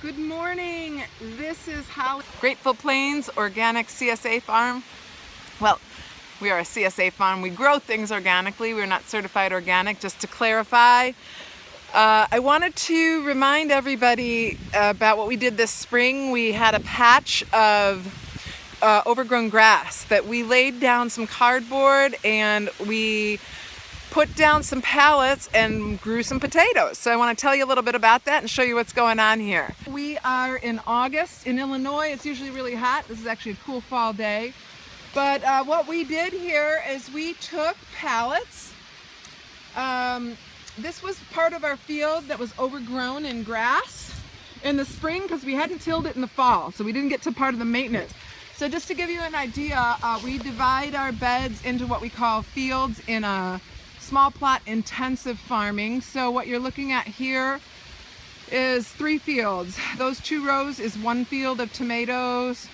Good morning. This is Holly. Grateful Plains Organic CSA Farm. Well, we are a CSA farm. We grow things organically. We're not certified organic, just to clarify. I wanted to remind everybody about what we did this spring. We had a patch of overgrown grass that we laid down some cardboard and we put down some pallets and grew some potatoes. So I want to tell you a little bit about that and show you what's going on here. We are in August in Illinois. It's usually really hot. This is actually a cool fall day. But what we did here is we took pallets. This was part of our field that was overgrown in grass in the spring because we hadn't tilled it in the fall. So we didn't get to part of the maintenance. So just to give you an idea, we divide our beds into what we call fields in a small plot intensive farming. So what you're looking at here is 3 fields. Those 2 rows is 1 field of tomatoes,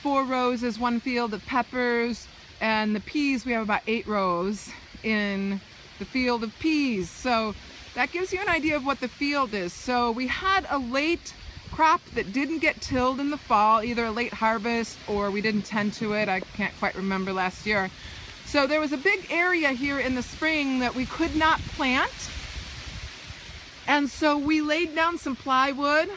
4 rows is 1 field of peppers, and the peas, we have about 8 rows in the field of peas. So that gives you an idea of what the field is. So we had a late crop that didn't get tilled in the fall, either a late harvest or we didn't tend to it. I can't quite remember last year. So there was a big area here in the spring that we could not plant. And so we laid down some plywood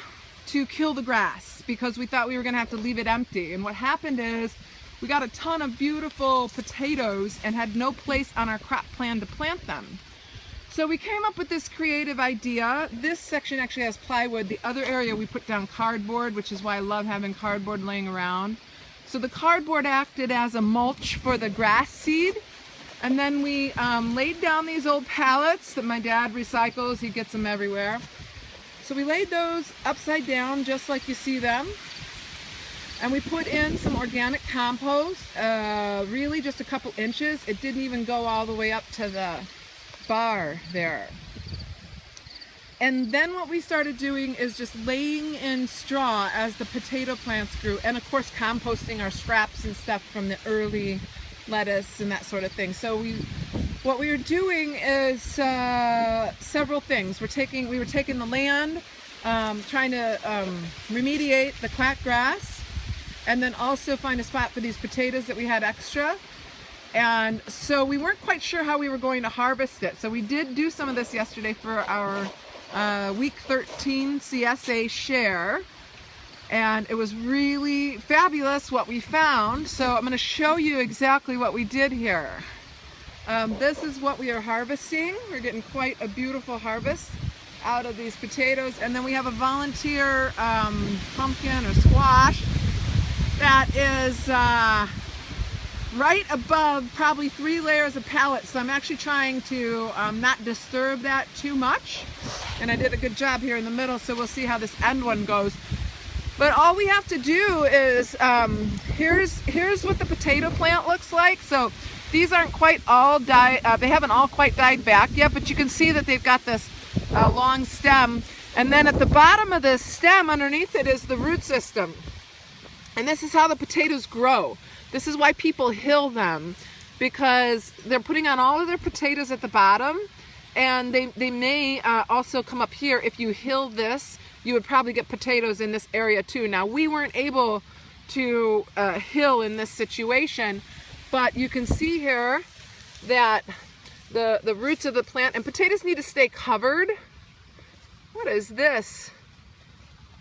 to kill the grass because we thought we were gonna have to leave it empty. And what happened is we got a ton of beautiful potatoes and had no place on our crop plan to plant them. So we came up with this creative idea. This section actually has plywood. The other area we put down cardboard, which is why I love having cardboard laying around. So the cardboard acted as a mulch for the grass seed. And then we laid down these old pallets that my dad recycles. He gets them everywhere. So we laid those upside down just like you see them. And we put in some organic compost, really just a couple inches. It didn't even go all the way up to the bar there. And then what we started doing is just laying in straw as the potato plants grew, and of course composting our scraps and stuff from the early lettuce and that sort of thing. So what we were doing is several things. We were taking the land, trying to remediate the quack grass, and then also find a spot for these potatoes that we had extra. And so we weren't quite sure how we were going to harvest it. So we did do some of this yesterday for our week 13 CSA share, and it was really fabulous what we found. So I'm going to show you exactly what we did here. This is what we are harvesting. We're getting quite a beautiful harvest out of these potatoes, and then we have a volunteer pumpkin or squash that is right above probably 3 layers of pallets. So I'm actually trying to not disturb that too much. And I did a good job here in the middle, so we'll see how this end one goes. But all we have to do is, here's what the potato plant looks like. So these aren't quite all died, they haven't all quite died back yet, but you can see that they've got this long stem. And then at the bottom of this stem, underneath it, is the root system. And this is how the potatoes grow. This is why people hill them, because they're putting on all of their potatoes at the bottom, and they may also come up here. If you hill this, you would probably get potatoes in this area too. Now, we weren't able to hill in this situation, but you can see here that the roots of the plant, and potatoes need to stay covered. What is this?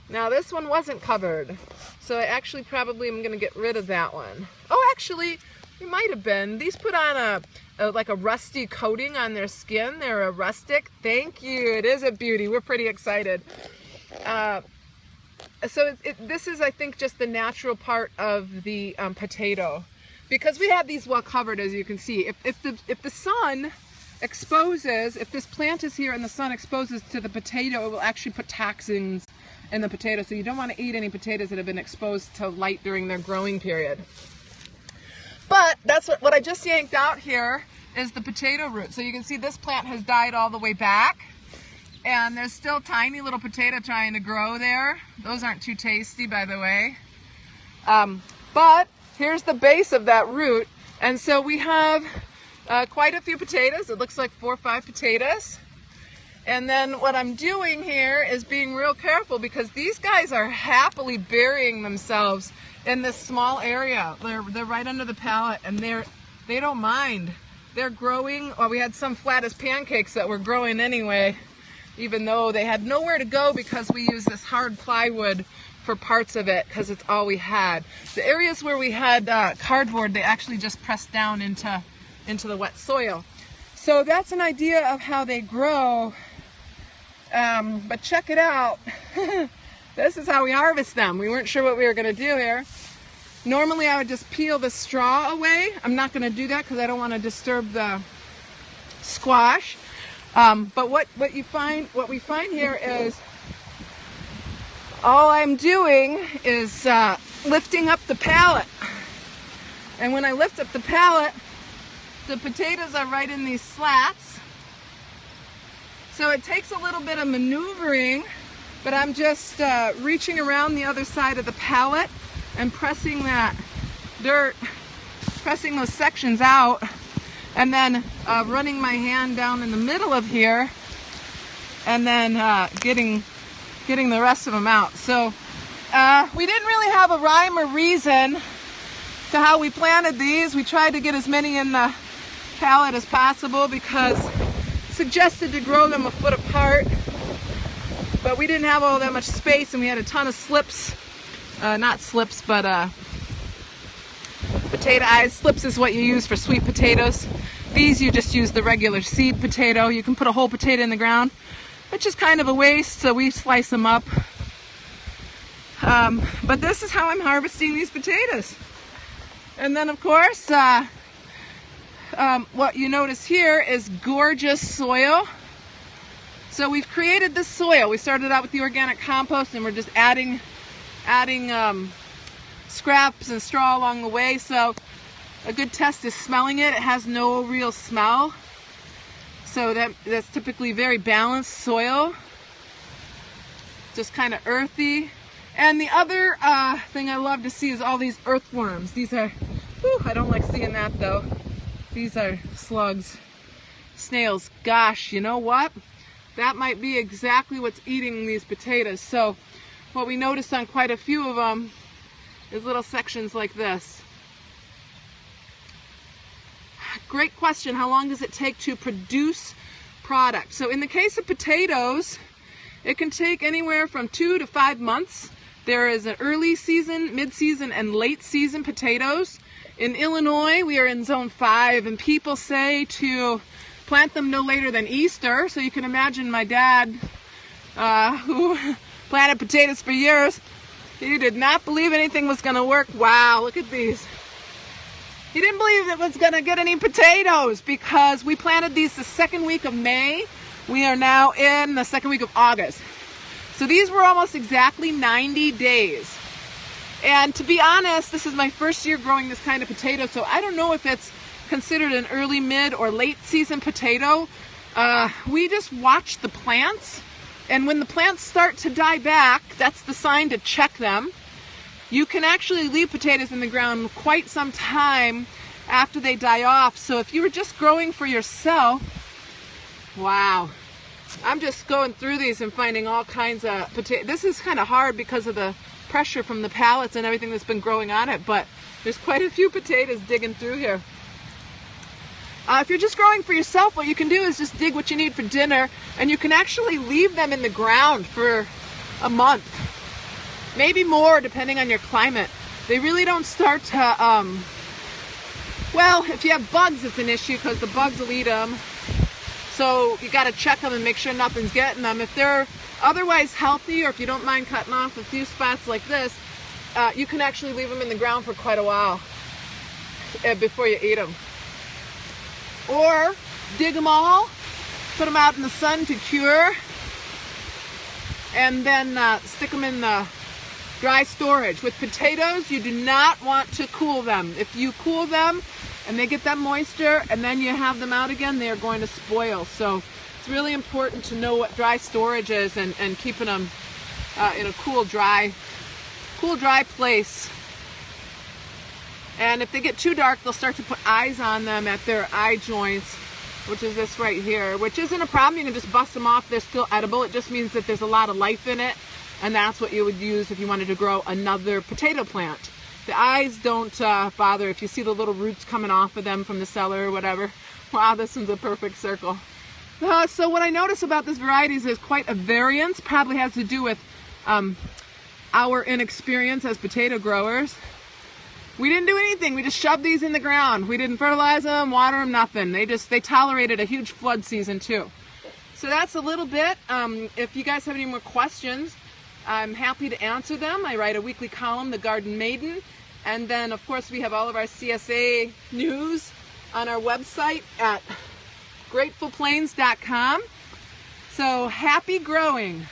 Now this one wasn't covered, so I actually probably am going to get rid of that one. Oh, actually, it might have been. These put on like a rusty coating on their skin. They're a rustic. Thank you. It is a beauty. We're pretty excited. So this is, I think, just the natural part of the potato, because we have these well covered, as you can see. If the sun exposes, if this plant is here and the sun exposes to the potato, it will actually put toxins in the potato. So you don't want to eat any potatoes that have been exposed to light during their growing period. But that's what I just yanked out here is the potato root. So you can see this plant has died all the way back, and there's still tiny little potato trying to grow there. Those aren't too tasty, by the way. But here's the base of that root, and so we have quite a few potatoes. It looks like 4 or 5 potatoes. And then what I'm doing here is being real careful because these guys are happily burying themselves in this small area. They're right under the pallet, and they don't mind. They're growing. Well, we had some flat as pancakes that were growing anyway, even though they had nowhere to go because we use this hard plywood for parts of it because it's all we had. The areas where we had cardboard, they actually just pressed down into the wet soil. So that's an idea of how they grow. But check it out. This is how we harvest them. We weren't sure what we were going to do here. Normally I would just peel the straw away. I'm not going to do that because I don't want to disturb the squash. But what we find here is all I'm doing is lifting up the pallet. And when I lift up the pallet, the potatoes are right in these slats. So it takes a little bit of maneuvering, but I'm just reaching around the other side of the pallet and pressing that dirt, pressing those sections out, and then running my hand down in the middle of here, and then getting the rest of them out. So we didn't really have a rhyme or reason to how we planted these. We tried to get as many in the pallet as possible because suggested to grow them a foot apart, but we didn't have all that much space, and we had a ton of slips, not slips, but potato eyes. Slips is what you use for sweet potatoes. These you just use the regular seed potato. You can put a whole potato in the ground, which is kind of a waste, so we slice them up. But this is how I'm harvesting these potatoes. And then of course, what you notice here is gorgeous soil. So we've created this soil. We started out with the organic compost, and we're just adding scraps and straw along the way. So a good test is smelling it. It has no real smell. So that's typically very balanced soil. Just kind of earthy. And the other thing I love to see is all these earthworms. These are, whew, I don't like seeing that though. These are slugs, snails. Gosh, you know what? That might be exactly what's eating these potatoes. So what we noticed on quite a few of them is little sections like this. Great question. How long does it take to produce product? So in the case of potatoes, it can take anywhere from 2 to 5 months. There is an early season, mid-season, and late season potatoes. In Illinois, we are in zone 5, and people say to plant them no later than Easter. So you can imagine my dad, who planted potatoes for years, he did not believe anything was going to work. Wow, look at these. He didn't believe it was going to get any potatoes because we planted these the second week of May. We are now in the second week of August. So these were almost exactly 90 days. And to be honest, this is my first year growing this kind of potato, so I don't know if it's considered an early, mid, or late season potato. We just watch the plants, and when the plants start to die back, that's the sign to check them. You can actually leave potatoes in the ground quite some time after they die off. So if you were just growing for yourself, wow. I'm just going through these and finding all kinds of potatoes. This is kind of hard because of the pressure from the pallets and everything that's been growing on it, but there's quite a few potatoes digging through here. If you're just growing for yourself, what you can do is just dig what you need for dinner, and you can actually leave them in the ground for a month, maybe more depending on your climate. They really don't start to, well, if you have bugs, it's an issue because the bugs will eat them. So you got to check them and make sure nothing's getting them. If they're otherwise healthy, or if you don't mind cutting off a few spots like this, you can actually leave them in the ground for quite a while before you eat them. Or dig them all, put them out in the sun to cure, and then stick them in the dry storage. With potatoes, you do not want to cool them. If you cool them and they get that moisture and then you have them out again, they are going to spoil. So it's really important to know what dry storage is and keeping them in a cool, dry place. And if they get too dark, they'll start to put eyes on them at their eye joints. which is this right here, which isn't a problem. You can just bust them off. They're still edible. It just means that there's a lot of life in it, and that's what you would use if you wanted to grow another potato plant. The eyes don't bother if you see the little roots coming off of them from the cellar or whatever. Wow, this one's a perfect circle. So what I notice about this variety is there's quite a variance. Probably has to do with our inexperience as potato growers. We didn't do anything. We just shoved these in the ground. We didn't fertilize them, water them, nothing. They tolerated a huge flood season too. So that's a little bit. If you guys have any more questions, I'm happy to answer them. I write a weekly column, The Garden Maiden. And then, of course, we have all of our CSA news on our website at gratefulplains.com. So happy growing.